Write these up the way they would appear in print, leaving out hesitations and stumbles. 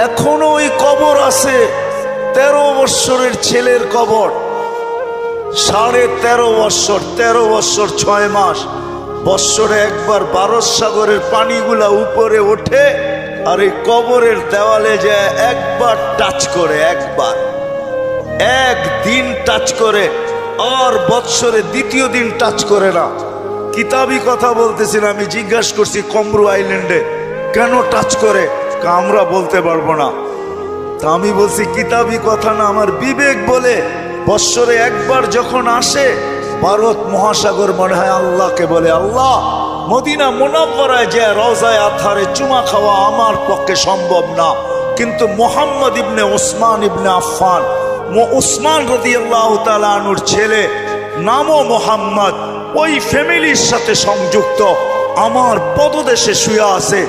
এখনো ওই কবর আছে। 13 বৎসরের ছেলের কবর, 13.5 বৎসর, 13 বৎসর 6 মাস। বৎসরে একবার ভারত সাগরের পানিগুলা উপরে ওঠে আর এই কবরের দেওয়ালে যায় একবার টাচ করে, একদিন টাচ করে, আর বৎসরে দ্বিতীয় দিন টাচ করে না। কিতাবি কথা বলতেছি না, আমি জিজ্ঞাসা করছি কমরু আইল্যান্ডে কেন টাচ করে, আমরা বলতে পারবো না। তা আমি বলছি কিতাবি কথা না, আমার বিবেক বলে বৎসরে একবার যখন আসে ভারত মহাসাগর মনে হয় আল্লাহকে বলে, আল্লাহ মদিনা মুনাওয়ারায় যে রওজায়ে আতহারে চুমা খাওয়া আমার পক্ষে সম্ভব না, কিন্তু মুহাম্মদ ইবনে ওসমান ইবনে আফফান, উসমান রাদিয়াল্লাহু তাআলা আনহুর ছেলে, নামও মোহাম্মদ, ওই ফ্যামিলির সাথে সংযুক্ত, আমার পদদেশে শুয়ে আছে,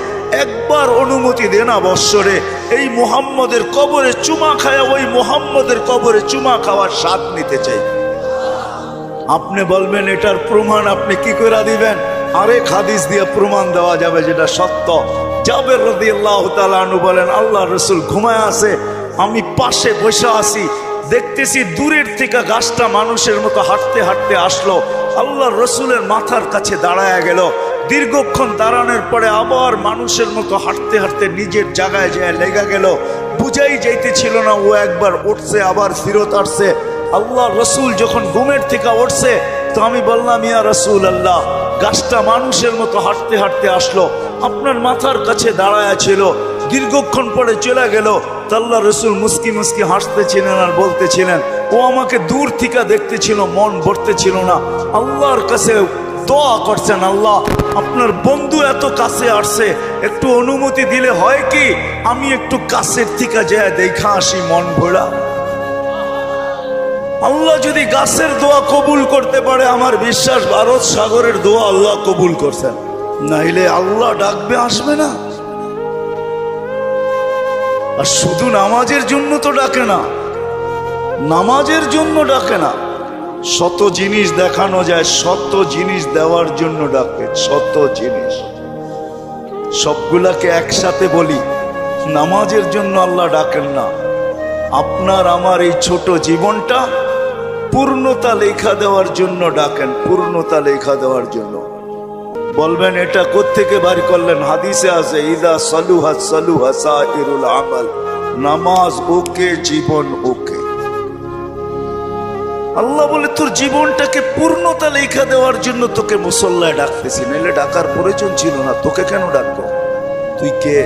একবার অনুমতি দে না বৎসরে এই মুহাম্মদের কবরে চুমা খায়া ওই মুহাম্মদের কবরে চুমা খাওয়ার স্বাদ নিতে চাই। আপনি বলবেন এটার প্রমাণ আপনি কি করে দিবেন? আরেক হাদিস দিয়ে প্রমাণ দেওয়া যাবে যেটা সত্য। জাবের রাদিয়াল্লাহু তাআলা আনহু বলেন, আল্লাহ রাসূল ঘুমায় আছে, আমি পাশে বসে আছি, দেখতেছি দূরের থেকে গাছটা মানুষের মতো হাঁটতে হাঁটতে আসলো, আল্লাহ রসুলের মাথার কাছে দাঁড়ায় গেল। দীর্ঘক্ষণ দাঁড়ানোর পরে আবার মানুষের মতো হাঁটতে হাঁটতে নিজের জায়গায় যায় লেগে গেল। বুঝাই যাইতেছিল না ও একবার উঠছে আবার ফিরত আসছে। আল্লাহ রসুল যখন ঘুমের থেকে উঠছে তো আমি বললাম, ইয়া রাসূল আল্লাহ, গাছটা মানুষের মতো হাঁটতে হাঁটতে আসলো, আপনার মাথার কাছে দাঁড়ায় ছিল, দীর্ঘক্ষণ পরে চলে গেল। আল্লাহ রসুল মুস্কি মুস্কি হাসতেছিলেন আর বলতেছিলেন, ও আমাকে দূর থেকে দেখতেছিল, মন ভরতেছিল না। আল্লাহর কাছে দোয়া করছেন, আল্লাহ আপনার বন্ধু এত কাছে আসছে, একটু অনুমতি দিলে হয় কি আমি একটু কাছের থেকে যায় দেখা আসি মন ভরা। আল্লাহ যদি গাছের দোয়া কবুল করতে পারে, আমার বিশ্বাস ভারত সাগরের দোয়া আল্লাহ কবুল করছেন, নাইলে আল্লাহ ডাকবে আসবে না। আর শুধু নামাজের জন্য তো ডাকে না, নামাজের জন্য ডাকে না, শত জিনিস দেখানো যায়, শত জিনিস দেওয়ার জন্য ডাকে, শত জিনিস। সবগুলাকে একসাথে বলি, নামাজের জন্য আল্লাহ ডাকেন না। আপনার আমার এই ছোট জীবনটা পূর্ণতা লেখা দেওয়ার জন্য ডাকেন, পূর্ণতা লেখা দেওয়ার জন্য। বলবেন এটা কোত্থেকে বাড়ি করলেন? হাদিসে আছে, ইদা সালুহা সালুহা সাইরুল আমাল, নামাজ ওকে, জীবন ওকে। আল্লাহ বলে তোর জীবনটাকে পূর্ণতা লেখা দেওয়ার জন্য তোকে মুসল্লায় ডাকতেছি, নাহলে ডাকার প্রয়োজন ছিল না। তোকে কেন ডাকবো? তুই কে?